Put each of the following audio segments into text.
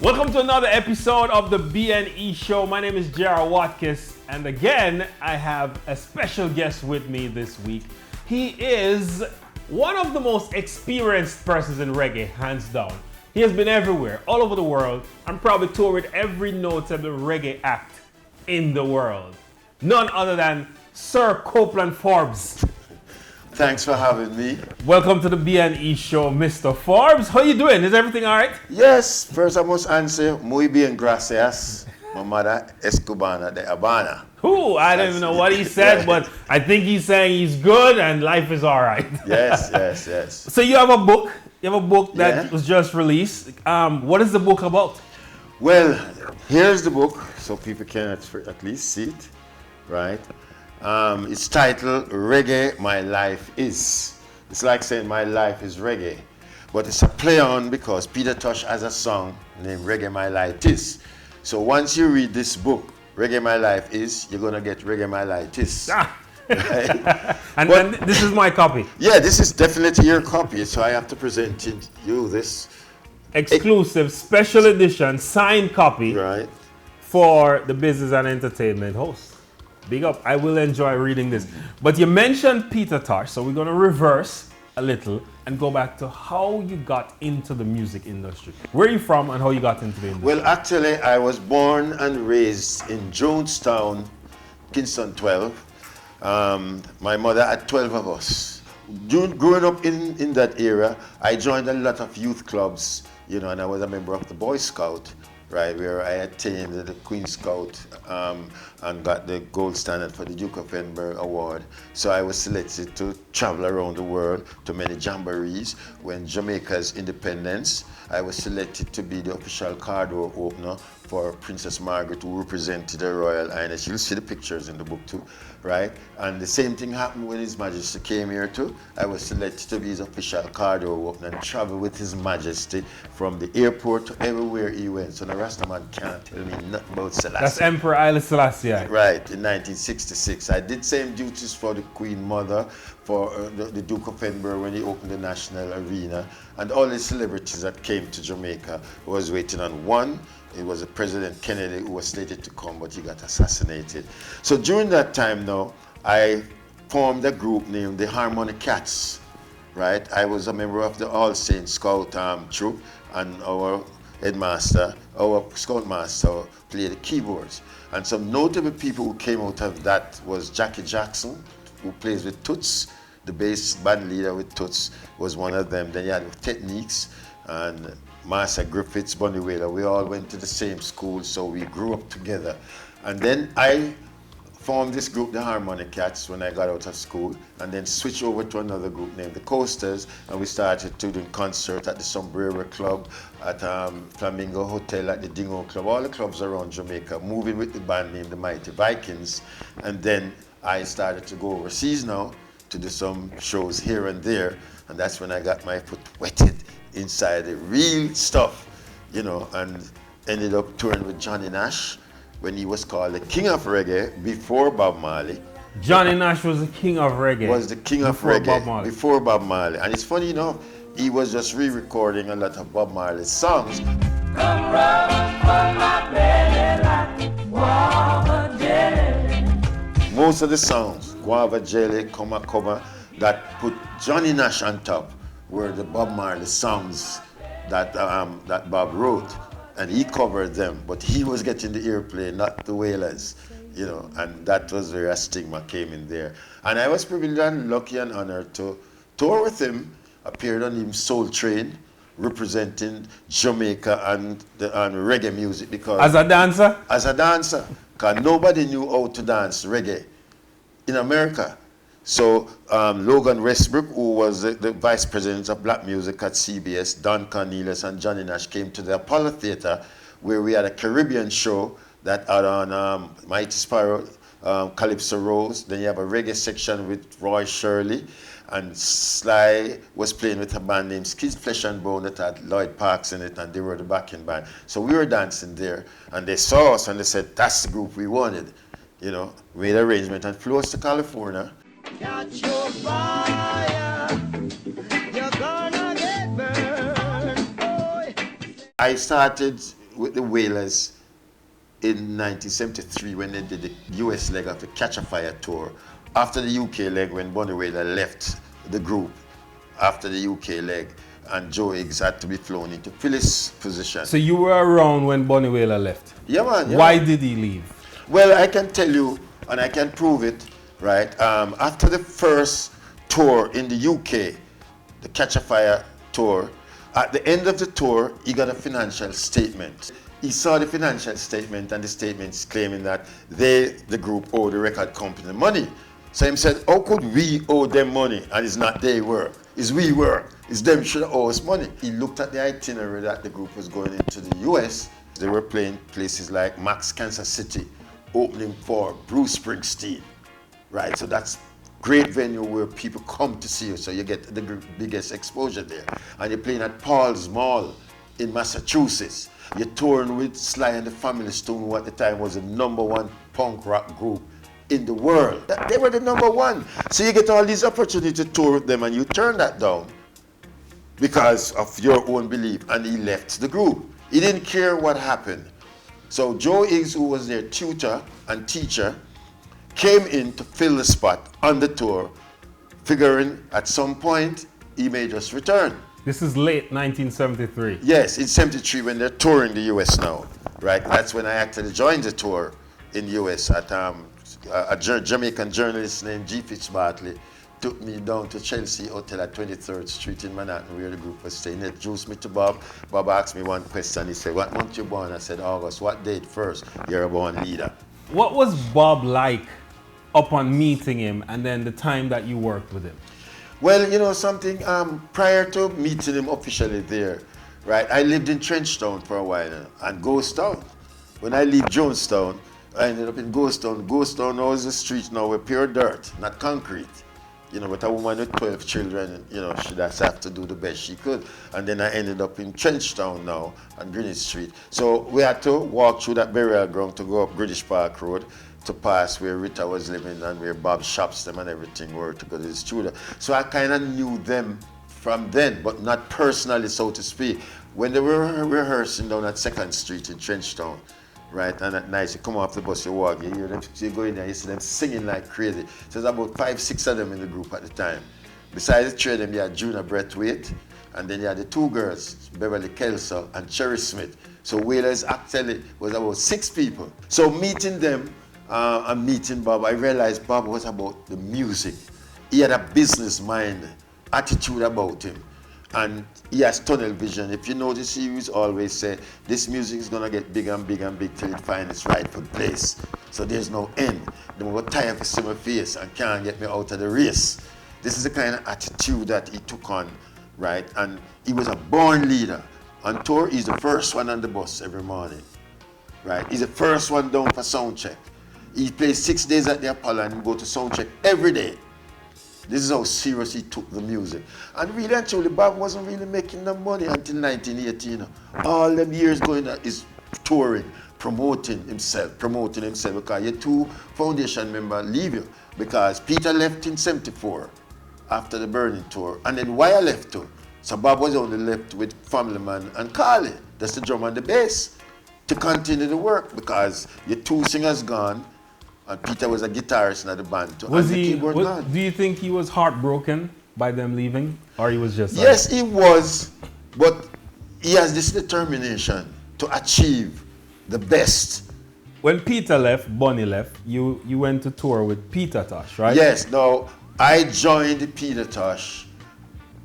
Welcome to another episode of the BNE Show. My name is JR Watkis, and again, I have a special guest with me this week. He is one of the most experienced persons in reggae, hands down. He has been everywhere, all over the world, and probably toured with every notable reggae act in the world. None other than Sir Copeland Forbes. Thanks for having me. Welcome to the BNE Show, Mr. Forbes. How you doing? Is everything all right? Yes, first I must answer, muy bien, gracias. Mamada Escobana de Habana. Ooh, I don't even know what he said, but I think he's saying he's good and life is all right. Yes. So you have a book. You have a book that was just released. What is the book about? Well, here's the book, so people can at least see it, right? It's titled Reggae My Life Is. It's like saying my life is reggae, but it's a play on because Peter Tosh has a song named Reggae My Life Is. So once you read this book, Reggae My Life Is, you're gonna get Reggae My Life Is. Right? and this is my copy. Yeah, this is definitely your copy, so I have to present you this exclusive special edition signed copy, right, for the business and entertainment host. Big up. I will enjoy reading this. But you mentioned Peter Tosh, so we're going to reverse a little and go back to how you got into the music industry. Where are you from and how you got into the industry? Well, actually, I was born and raised in Jonestown, Kingston 12. My mother had 12 of us. Growing up in that era, I joined a lot of youth clubs, and I was a member of the Boy Scout, right, where I attained the Queen Scout and got the gold standard for the Duke of Edinburgh Award. So I was selected to travel around the world to many jamborees. When Jamaica's independence, I was selected to be the official car door opener for Princess Margaret, who represented the Royal Highness. You'll see the pictures in the book too, right? And the same thing happened when His Majesty came here too. I was selected to be his official car door opener and travel with His Majesty from the airport to everywhere he went. So the Rastaman can't tell me nothing about Selassie. That's Emperor Haile Selassie. Right, in 1966. I did same duties for the Queen Mother, for the Duke of Edinburgh when he opened the National Arena, and all the celebrities that came to Jamaica was waiting on one. It was President Kennedy who was slated to come, but he got assassinated. So during that time now, I formed a group named the Harmonic Cats, right? I was a member of the All Saints Scout troop, and our headmaster, our scoutmaster, played the keyboards. And some notable people who came out of that was Jackie Jackson, who plays with Toots. The bass band leader with Toots was one of them. Then you had Techniques and Master Griffiths, Bunny Wailer. We all went to the same school, so we grew up together. And then I formed this group, the Harmonic Cats, when I got out of school, and then switched over to another group named the Coasters, and we started to do concerts at the Sombrero Club, at Flamingo Hotel, at the Dingo Club, all the clubs around Jamaica, moving with the band named the Mighty Vikings. And then I started to go overseas now to do some shows here and there, and that's when I got my foot wetted inside the real stuff, and ended up touring with Johnny Nash when he was called the King of Reggae before Bob Marley. Johnny Nash was the king of reggae. Was the king of reggae before Bob Marley. And it's funny, he was just re-recording a lot of Bob Marley's songs. Come rub my belly like guava jelly. Most of the songs, Guava Jelly, Coma, that put Johnny Nash on top were the Bob Marley songs that Bob wrote, and he covered them, but he was getting the airplay, not the Wailers, and that was where a stigma came in there. And I was privileged and lucky and honored to tour with him, appeared on him Soul Train, representing Jamaica and reggae music. Because as a dancer? As a dancer, because nobody knew how to dance reggae in America. So Logan Westbrook, who was the vice president of black music at CBS, Don Cornelius and Johnny Nash came to the Apollo Theater, where we had a Caribbean show that had on Mighty Sparrow, Calypso Rose. Then you have a reggae section with Roy Shirley, and Sly was playing with a band named Skid Flesh and Bone that had Lloyd Parks in it, and they were the backing band. So we were dancing there, and they saw us and they said, that's the group we wanted. Made arrangement and flew us to California. Catch your fire, you're gonna get burned, boy. I started with the Wailers in 1973 when they did the US leg of the Catch a Fire tour. After the UK leg, when Bonnie Wailer left the group, after the UK leg, and Joe Higgs had to be flown in to fill his position. So you were around when Bonnie Wailer left? Yeah, man. Yeah, Why man. did he leave? Well, I can tell you, and I can prove it, right? After the first tour in the UK, the Catch a Fire tour, at the end of the tour, he got a financial statement. He saw the financial statement, and the statement's claiming that they, the group, owe the record company money. So he said, how could we owe them money? And it's not they work, it's we work. It's them should owe us money. He looked at the itinerary that the group was going into the US. They were playing places like Max Kansas City, opening for Bruce Springsteen, right? So that's great venue where people come to see you, so you get the biggest exposure there. And you're playing at Paul's Mall in Massachusetts. You're touring with Sly and the Family Stone, who at the time was the #1 punk rock group in the world. They were the #1. So you get all these opportunities to tour with them, and you turn that down because of your own belief, and he left the group. He didn't care what happened. So Joe Higgs, who was their tutor and teacher, came in to fill the spot on the tour, figuring at some point he may just return. This is late 1973. Yes, in 73 when they're touring the US now, right? That's when I actually joined the tour in the US at a Jamaican journalist named G. Fitzbartley took me down to Chelsea Hotel at 23rd Street in Manhattan where the group was staying. They introduced me to Bob. Bob asked me one question. He said, what month you born? I said, August. What date first? You're a born leader. What was Bob like upon meeting him and then the time that you worked with him? Well, you know something, prior to meeting him officially there, right, I lived in Trenchtown for a while and Ghost Town. When I leave Jonestown, I ended up in Ghost Town. Ghost Town now is a street now with pure dirt, not concrete. You know, but a woman with 12 children, you know, she does have to do the best she could. And then I ended up in Trenchtown now on Greenwich Street. So we had to walk through that burial ground to go up British Park Road to pass where Rita was living and where Bob shops them and everything were to go to the studio. So I kind of knew them from then, but not personally, so to speak. When they were rehearsing down at 2nd Street in Trenchtown, right, and at night you come off the bus, you walk, you hear them, you go in there, you see them singing like crazy. So there's about 5, 6 of them in the group at the time. Besides the 3 of them, you had Juna Breathwaite, and then you had the 2 girls, Beverly Kelso and Cherry Smith. So Wailers actually was about 6 people. So meeting them and meeting Bob, I realized Bob was about the music. He had a business mind, attitude about him. And he has tunnel vision. If you notice, he used always say, this music is gonna get big and big and big till it finds its rightful place. So there's no end. They will tire to see my face and can't get me out of the race. This is the kind of attitude that he took on, right? And he was a born leader. On tour, he's the first one on the bus every morning, right? He's the first one down for sound check. He plays 6 days at the Apollo and go to sound check every day. This is how serious he took the music. And really and truly, Bob wasn't really making no money until 1918. All them years going on is touring, promoting himself, because your 2 foundation members leave you. Because Peter left in 74 after the Burning tour, and then Wire left too. So Bob was only left with Family Man and Carly, that's the drum and the bass, to continue the work because your 2 singers gone, and Peter was a guitarist in the band too. Was he? Do you think he was heartbroken by them leaving, or he was just? Like, yes, he was, but he has this determination to achieve the best. When Peter left, Bonnie left. You went to tour with Peter Tosh, right? Yes. Now I joined Peter Tosh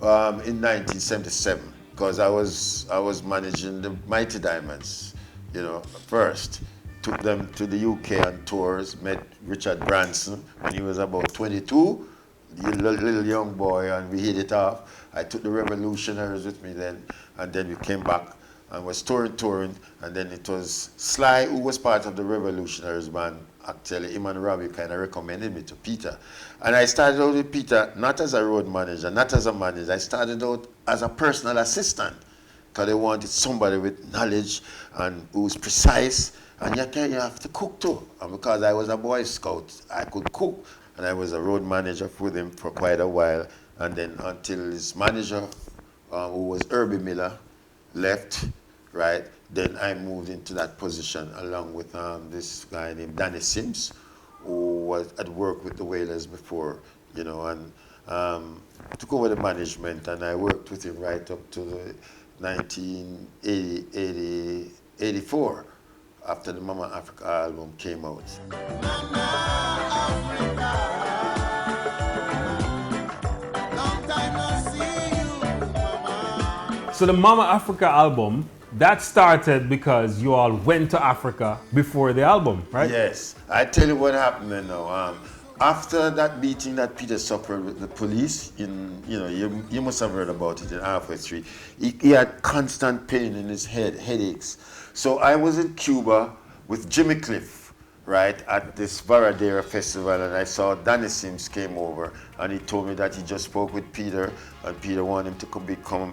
in 1977 because I was managing the Mighty Diamonds, you know, first. Took them to the UK on tours, met Richard Branson when he was about 22, the little young boy, and we hit it off. I took the Revolutionaries with me then, and then we came back and was touring, and then it was Sly, who was part of the Revolutionaries band. Actually, him and Robbie kind of recommended me to Peter. And I started out with Peter, not as a road manager, not as a manager. I started out as a personal assistant, because they wanted somebody with knowledge and who's precise. And you have to cook too. And because I was a Boy Scout, I could cook. And I was a road manager with him for quite a while. And then until his manager, who was Herbie Miller, left, right? then I moved into that position along with this guy named Danny Sims, who had worked with the Wailers before, you know, and took over the management, and I worked with him right up to the 1984, after the Mama Africa album came out. So the Mama Africa album, that started because you all went to Africa before the album, right? Yes. I tell you what happened then now. After that meeting that Peter suffered with the police, you must have heard about it in Halfway Street, he had constant pain in his head, headaches. So I was in Cuba with Jimmy Cliff, right, at this Varadero festival, and I saw Danny Sims came over, and he told me that he just spoke with Peter, and Peter wanted him to come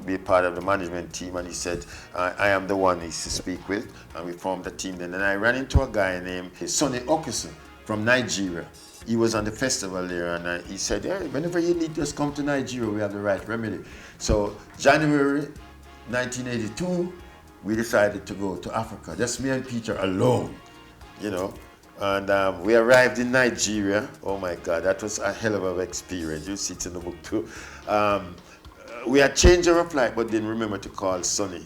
be part of the management team, and he said, I am the one he's to speak with, and we formed a team then. And I ran into a guy named Sonny Okison from Nigeria. He was on the festival there, and he said, yeah, whenever you need, just come to Nigeria, we have the right remedy. So January 1982, we decided to go to Africa, just me and Peter alone, you know. And we arrived in Nigeria. Oh my God, that was a hell of an experience. You see it in the book too. We had changed our flight, but didn't remember to call Sonny.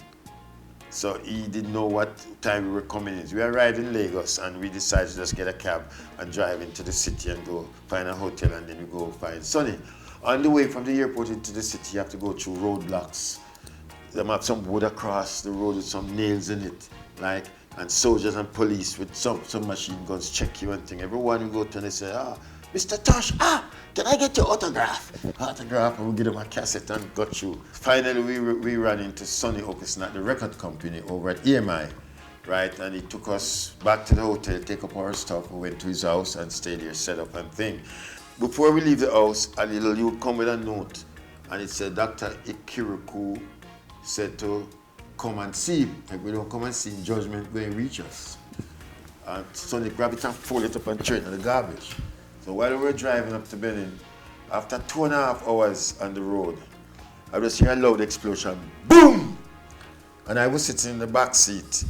So he didn't know what time we were coming in. We arrived in Lagos, and we decided to just get a cab and drive into the city and go find a hotel, and then we go find Sonny. On the way from the airport into the city, you have to go through roadblocks. They have some wood across the road with some nails in it, like, and soldiers and police with some machine guns check you and thing. Everyone we go to, and they say, Mr. Tosh, can I get your autograph? Autograph, and we give them a cassette and got you. Finally, we ran into Sonny Okison at the record company over at EMI, right? And he took us back to the hotel, take up our stuff. We went to his house and stayed there, set up and thing. Before we leave the house, you would come with a note, and it said, Dr. Ikiriku said to come and see him. If we don't come and see him, judgment will reach us. And Sonny grabbed it and fold it up and throw it in the garbage. So while we were driving up to Benin, after 2.5 hours on the road, I just hear a loud explosion, boom! And I was sitting in the back seat,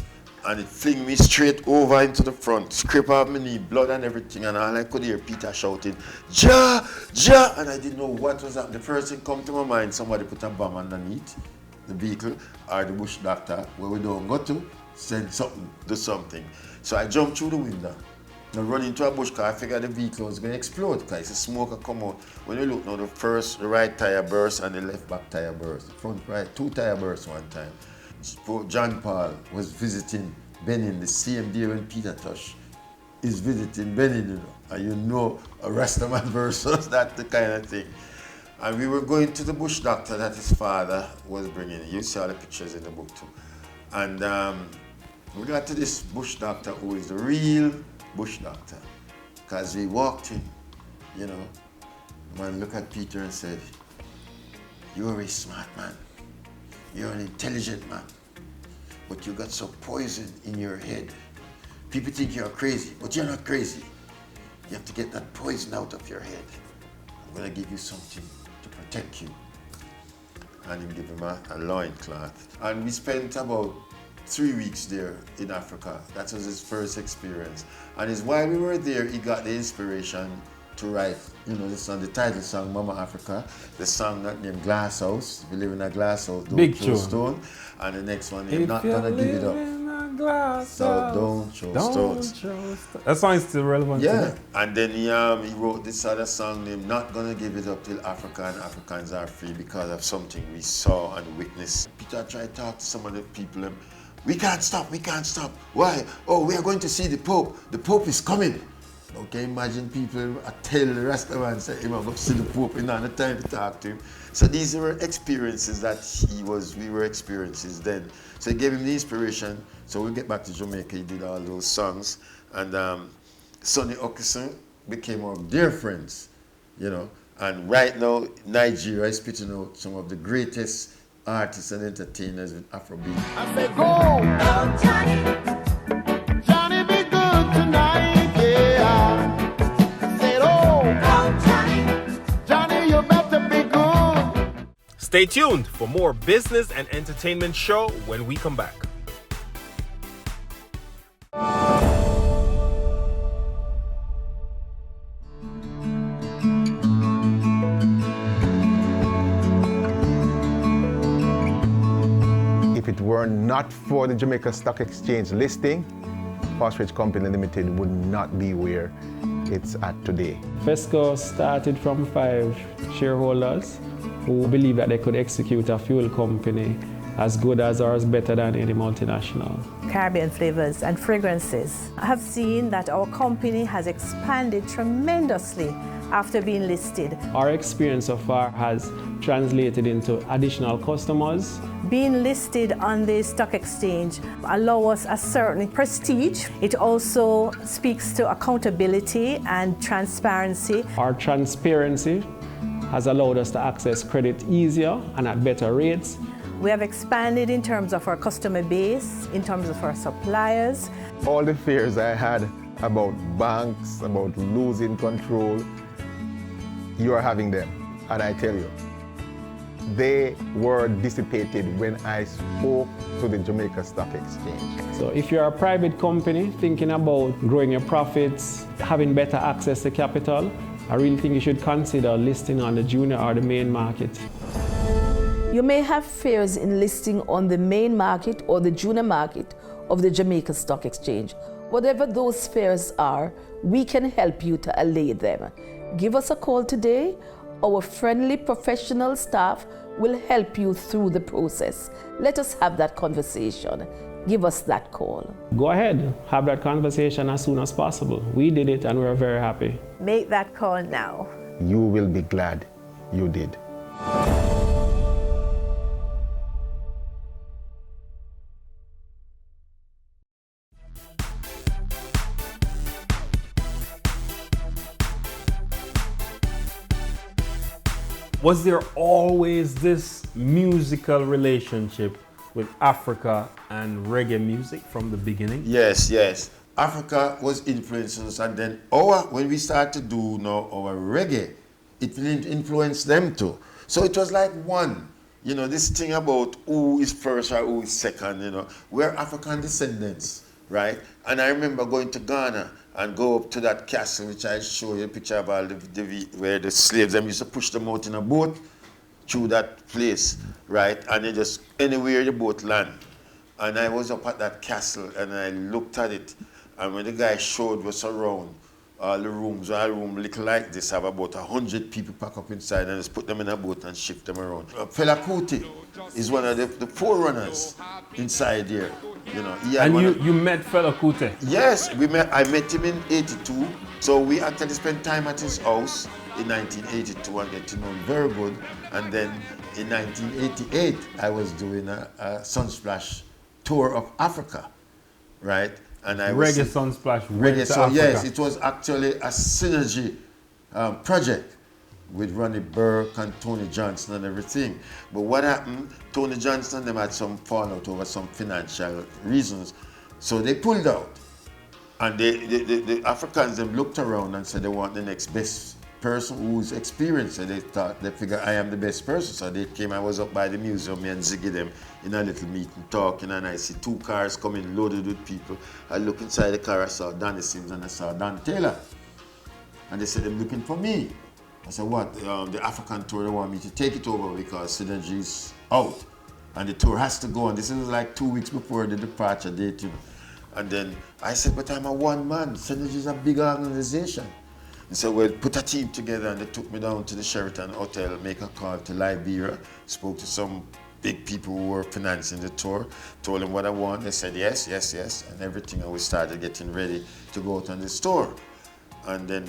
and it flinged me straight over into the front, scrape off my knee, blood and everything, and all I could hear Peter shouting, Ja! Ja! And I didn't know what was happening. The first thing come to my mind, somebody put a bomb underneath the vehicle, or the bush doctor, where we don't go to, send something, do something. So I jumped through the window. I run into a bush car, I figured the vehicle was going to explode because the smoke had come out. When you look now, the right tire burst and the left back tire burst. The front right, 2 tire bursts one time. John Paul was visiting Benin the same day when Peter Tosh is visiting Benin, you know. And you know a Rastaman versus that the kind of thing. And we were going to the bush doctor that his father was bringing. You see all the pictures in the book too. And we got to this bush doctor who is the real bush doctor, because we walked in, you know, man looked at Peter and said, you're a smart man, you're an intelligent man, but you got some poison in your head. People think you're crazy, but you're not crazy. You have to get that poison out of your head. I'm gonna give you something to protect you. And he gave him a loincloth. And we spent about 3 weeks there in Africa. That was his first experience. And it's while we were there, he got the inspiration to write, you know, the song, the title song, Mama Africa, the song that named Glass House. If you live in a glass house, don't Big throw tune. stone. And the next one, you're not gonna give it up. So don't throw stones. That song is still relevant Yeah, today. and then he wrote this other song named Not Gonna Give It Up Till Africa and Africans Are Free, because of something we saw and witnessed. Peter tried to talk to some of the people. We can't stop, we can't stop. Why? Oh, we are going to see the Pope. The Pope is coming. Okay, imagine people tell the rest of us, say, I'm going to see the Pope, and not the time to talk to him. So these were experiences that we were experiences then. So it gave him the inspiration. So we get back to Jamaica, he did all those songs. And Sonny Okison became our dear friends, you know. And right now, Nigeria is spitting out some of the greatest artists and entertainers with Afrobeat. I said, go, oh, Johnny, Johnny, be good tonight, yeah. I said, oh, Johnny, Johnny, you better be good. Stay tuned for more business and entertainment show when we come back. were not for the Jamaica Stock Exchange listing, Phosphate Company Limited would not be where it's at today. FESCO started from 5 shareholders who believed that they could execute a fuel company as good as or as better than any multinational. Caribbean flavors and fragrances. I have seen that our company has expanded tremendously after being listed. Our experience so far has translated into additional customers. Being listed on the stock exchange allows us a certain prestige. It also speaks to accountability and transparency. Our transparency has allowed us to access credit easier and at better rates. We have expanded in terms of our customer base, in terms of our suppliers. All the fears I had about banks, about losing control, you are having them. And I tell you, they were dissipated when I spoke to the Jamaica Stock Exchange. So if you're a private company thinking about growing your profits, having better access to capital, I really think you should consider listing on the junior or the main market. You may have fears in listing on the main market or the junior market of the Jamaica Stock Exchange. Whatever those fears are, we can help you to allay them. Give us a call today. Our friendly professional staff will help you through the process. Let us have that conversation. Give us that call. Go ahead, have that conversation as soon as possible. We did it and we're very happy. Make that call now. You will be glad you did. Was there always this musical relationship with Africa and reggae music from the beginning? Yes, yes. Africa was influencing us, and then when we started to do now our reggae, it influenced them too. So it was like one. You know, this thing about who is first or who is second, you know. We're African descendants, right? And I remember going to Ghana and go up to that castle, which I show you a picture of all where the slaves, them used to push them out in a boat through that place, right? And they just, anywhere the boat land. And I was up at that castle and I looked at it. And when the guy showed what's around, all the rooms, all room look like this, have about 100 people pack up inside and just put them in a boat and shift them around. Fela Kuti is one of the forerunners inside here. You know, and you met Fela Kuti? Yes, I met him in '82. So we actually spent time at his house in 1982 and get to know him very good. And then in 1988, I was doing a Sunsplash tour of Africa, right? And I was Reggae Sunsplash. Reggae, so yes, it was actually a synergy project with Ronnie Burke and Tony Johnson and everything. But what happened, Tony Johnson and them had some fallout over some financial reasons. So they pulled out. And the Africans them looked around and said they want the next best person who's experienced. And they figured I am the best person. So they came, I was up by the museum, me and Ziggy them in a little meeting talking, and I see 2 cars coming loaded with people. I look inside the car, I saw Donny Sims and I saw Don Taylor. And they said they're looking for me. I said, what? The African tour, they want me to take it over because Synergy's out. And the tour has to go on. This is like 2 weeks before the departure date, you know. And then I said, but I'm a one man. Synergy's a big organization. And so we put a team together and they took me down to the Sheraton Hotel, make a call to Liberia, spoke to some big people who were financing the tour, told them what I want. They said yes, yes, yes, and everything. And we started getting ready to go out on this tour. And then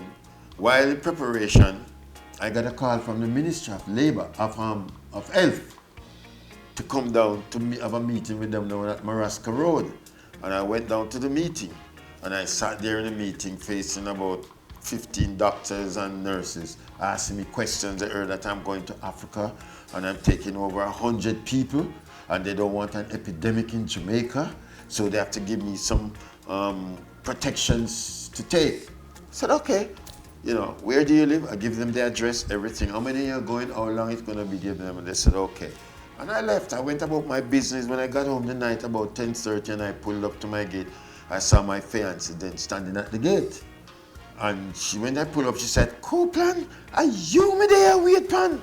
while in preparation, I got a call from the Ministry of Labour, of Health, to come down to have a meeting with them down at Marasca Road. And I went down to the meeting, and I sat there in the meeting facing about 15 doctors and nurses asking me questions. They heard that I'm going to Africa and I'm taking over 100 people and they don't want an epidemic in Jamaica, so they have to give me some protections to take. I said, okay, you know, where do you live? I give them the address, everything. How many are going, how long it's going to be, give them, and they said, okay. And I left. I went about my business. When I got home the night about 10:30 and I pulled up to my gate, I saw my fiancée then standing at the gate. And when I pulled up, she said, Copeland, are you me there wait pan?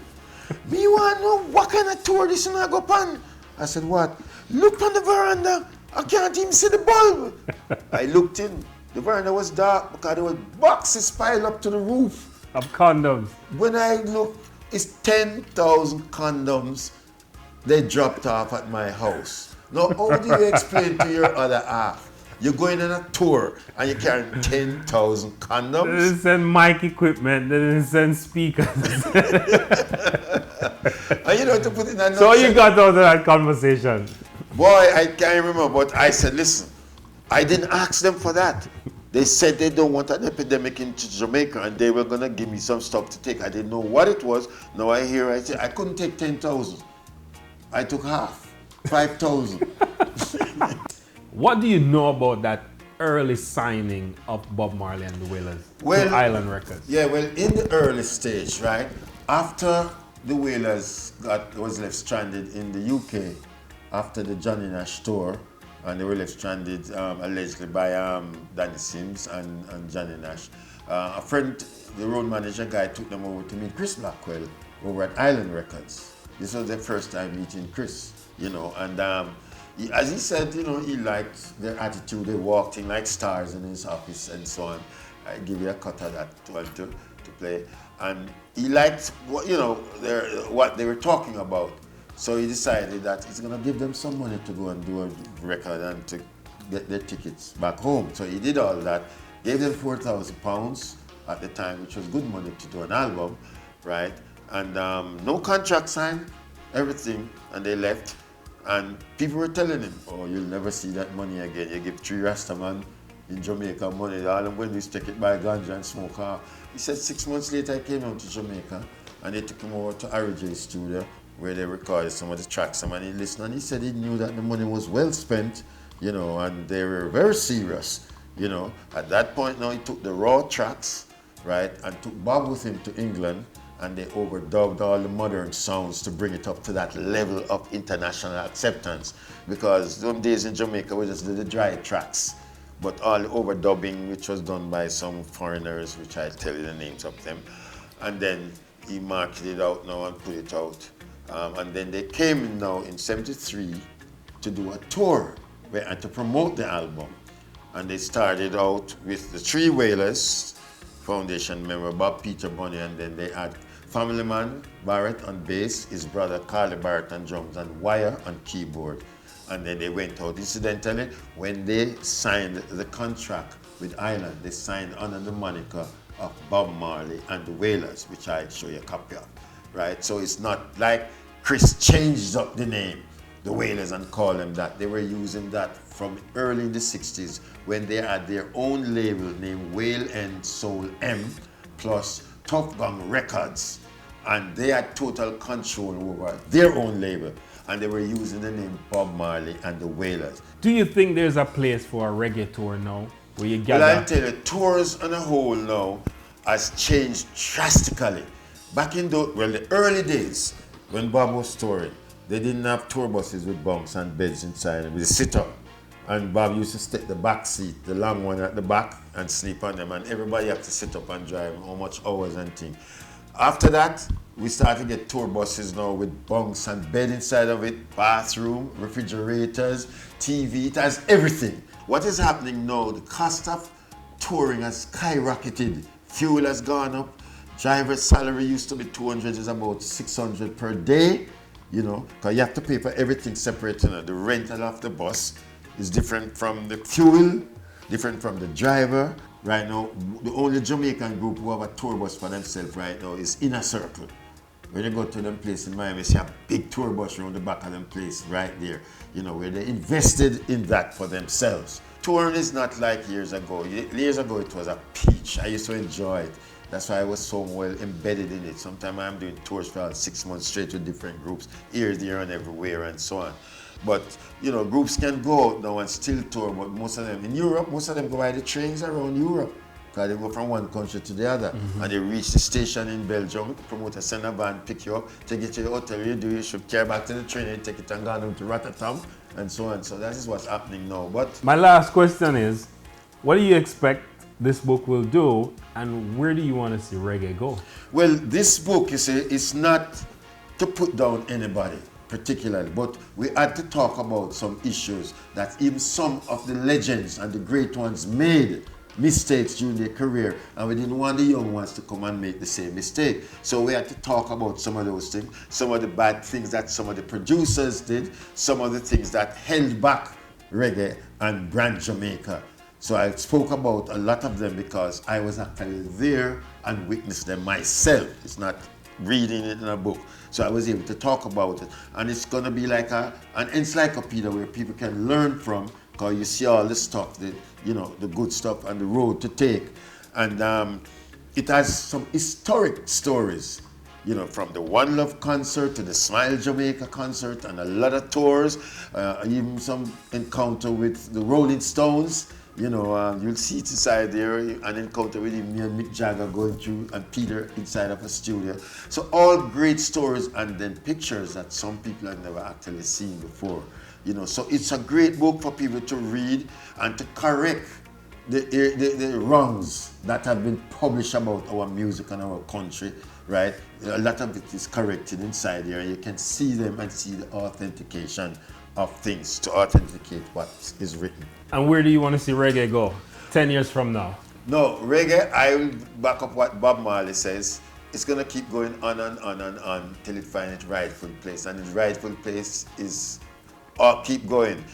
Me want to know what kind of tour this and I go pan? I said, what? looked on the veranda. I can't even see the bulb. I looked in. The veranda was dark because there were boxes piled up to the roof. Of condoms. When I looked, it's 10,000 condoms they dropped off at my house. Now, how do you explain to your other half? You're going on a tour and you're carrying 10,000 They condoms? didn't send mic equipment, they didn't send speakers. And you know, to put it in a So you nutshell, got out of that conversation. boy, I can't remember, but I said, listen, I didn't ask them for that. They said they don't want an epidemic into Jamaica and they were going to give me some stuff to take. I didn't know what it was. Now I hear, I say, I couldn't take 10,000. I took half, 5,000. What do you know about that early signing of Bob Marley and the Wailers Well, to Island Records? Yeah, well, in the early stage, right, after the Wailers was left stranded in the UK, after the Johnny Nash tour, and they were left stranded allegedly by Danny Sims and Johnny Nash. A friend, the road manager guy, took them over to meet Chris Blackwell over at Island Records. This was their first time meeting Chris, you know, and as he said, you know, he liked their attitude. They walked in like stars in his office and so on. I give you a cut of that to play. And he liked what, you know, what they were talking about. So he decided that he's going to give them some money to go and do a record and to get their tickets back home. So he did all that, gave them £4,000 at the time, which was good money to do an album, right? And no contract signed, everything, and they left. And people were telling him, oh, you'll never see that money again. You give 3 Rastaman in Jamaica money, all I'm going to do is take it, buy ganja and smoke off. He said 6 months later, I came out to Jamaica, and they took him over to RJ's studio, where they recorded some of the tracks, and he listened, and he said he knew that the money was well spent, you know, and they were very serious, you know. At that point now, he took the raw tracks, right, and took Bob with him to England, and they overdubbed all the modern sounds to bring it up to that level of international acceptance. Because those days in Jamaica, we just did the dry tracks, but all the overdubbing, which was done by some foreigners, which I'll tell you the names of them, and then he marketed it out now and put it out. And then they came in now in '73 to do a tour and to promote the album. And they started out with the 3 Wailers, foundation member Bob, Peter, Bunny, and then they had Family Man Barrett on bass, his brother Carly Barrett on drums, and Wire on keyboard. And then they went out. Incidentally, when they signed the contract with Island, they signed under the moniker of Bob Marley and the Wailers, which I'll show you a copy of, right? So it's not like Chris changed up the name, the Wailers, and called them that. They were using that from early in the 60s when they had their own label named Wail and Soul M plus Tough Gong Records, and they had total control over their own label, and they were using the name Bob Marley and the Wailers. Do you think there's a place for a reggae tour now where you gather? Well, I'll tell you, tours on a whole now has changed drastically. Back in the early days when Bob was touring, they didn't have tour buses with bunks and beds inside with a sit-up. And Bob used to take the back seat, the long one at the back, and sleep on them, and everybody had to sit up and drive, how much hours and things. After that, we started to get tour buses now with bunks and bed inside of it, bathroom, refrigerators, TV, it has everything. What is happening now, the cost of touring has skyrocketed. Fuel has gone up. Driver's salary used to be 200, is about 600 per day, you know, because you have to pay for everything separate, you know. The rental of the bus is different from the fuel, different from the driver. Right now, the only Jamaican group who have a tour bus for themselves right now is Inner Circle. When you go to them place in Miami, you see a big tour bus around the back of them place right there, you know, where they invested in that for themselves. Touring is not like years ago. Years ago, it was a peach. I used to enjoy it. That's why I was so well embedded in it. Sometimes I'm doing tours for 6 months straight with different groups, here, there, and everywhere, and so on. But, you know, groups can go out now and still tour, but most of them, in Europe, most of them go by the trains around Europe. Because they go from one country to the other. And they reach the station in Belgium, the promoter send a van, pick you up, take it to the hotel, you should carry back to the train, and take it and go down to Rotterdam, and so on. So that is what's happening now. But My last question is, what do you expect this book will do, and where do you want to see reggae go? well, this book, you see, is not to put down anybody particularly, but we had to talk about some issues that even some of the legends and the great ones made mistakes during their career, and we didn't want the young ones to come and make the same mistake. So we had to talk about some of those things, some of the bad things that some of the producers did, some of the things that held back reggae and brand Jamaica. So I spoke about a lot of them because I was actually there and witnessed them myself. It's not reading it in a book. So I was able to talk about it. And it's going to be like an encyclopedia where people can learn from, because you see all the stuff, the good stuff and the road to take. And it has some historic stories, from the One Love concert to the Smile Jamaica concert and a lot of tours, even some encounter with the Rolling Stones. You'll see it inside there, an encounter with me and Mick Jagger going through, and Peter inside of a studio. So all great stories, and then pictures that some people have never actually seen before. So it's a great book for people to read and to correct the wrongs that have been published about our music and our country, right? A lot of it is corrected inside here. You can see them and see the authentication of things to authenticate what is written. And where do you want to see reggae go 10 years from now? No, reggae, I will back up what Bob Marley says. It's going to keep going on and on and on till it finds its rightful place. And its rightful place is, keep going.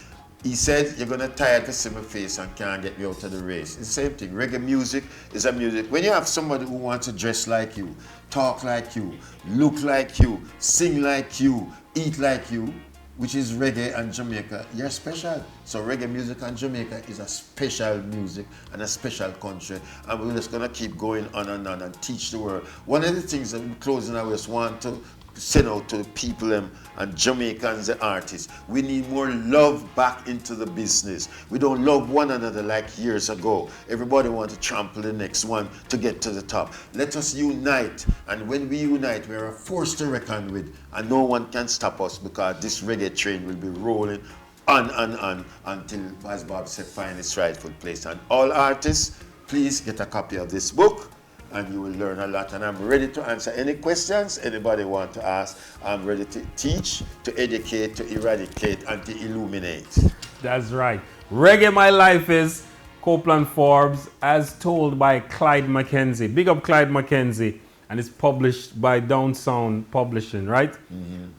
He said, you're going to tire to see my face and can't get me out of the race. It's the same thing. Reggae music is a music. When you have somebody who wants to dress like you, talk like you, look like you, sing like you, eat like you, which is reggae and Jamaica, you're special. So reggae music and Jamaica is a special music and a special country. And we're just gonna keep going on and teach the world. One of the things that in closing I just want to send out to the people and Jamaicans, the artists, we need more love back into the business. We don't love one another like years ago. Everybody wants to trample the next one to get to the top. Let us unite, and when we unite, we're a force to reckon with, and no one can stop us, because this reggae train will be rolling on until, as Bob said, find its rightful place. And all artists, please get a copy of this book, and you will learn a lot. And I'm ready to answer any questions anybody want to ask. I'm ready to teach, to educate, to eradicate, and to illuminate. That's right. Reggae My Life is Copeland Forbes, as told by Clyde Mackenzie. Big up Clyde Mackenzie. And it's published by Down Sound Publishing, right? Mm-hmm.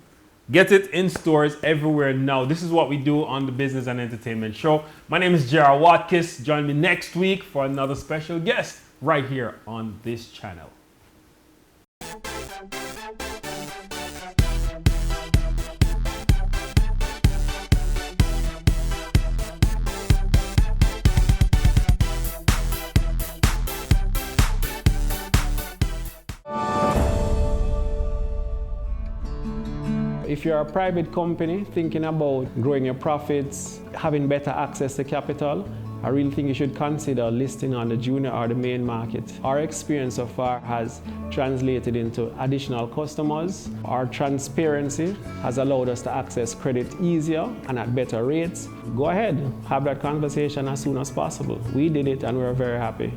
Get it in stores everywhere now. This is what we do on the Business and Entertainment Show. My name is JR Watkis. Join me next week for another special guest right here on this channel. If you're a private company thinking about growing your profits, having better access to capital, I really think you should consider listing on the junior or the main market. Our experience so far has translated into additional customers. Our transparency has allowed us to access credit easier and at better rates. Go ahead, have that conversation as soon as possible. We did it and we're very happy.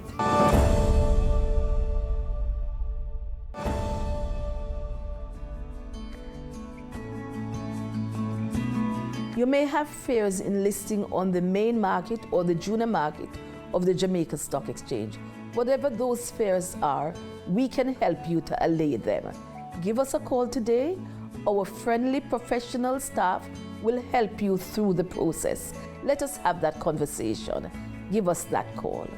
You may have fears in listing on the main market or the junior market of the Jamaica Stock Exchange. Whatever those fears are, we can help you to allay them. Give us a call today. Our friendly professional staff will help you through the process. Let us have that conversation. Give us that call.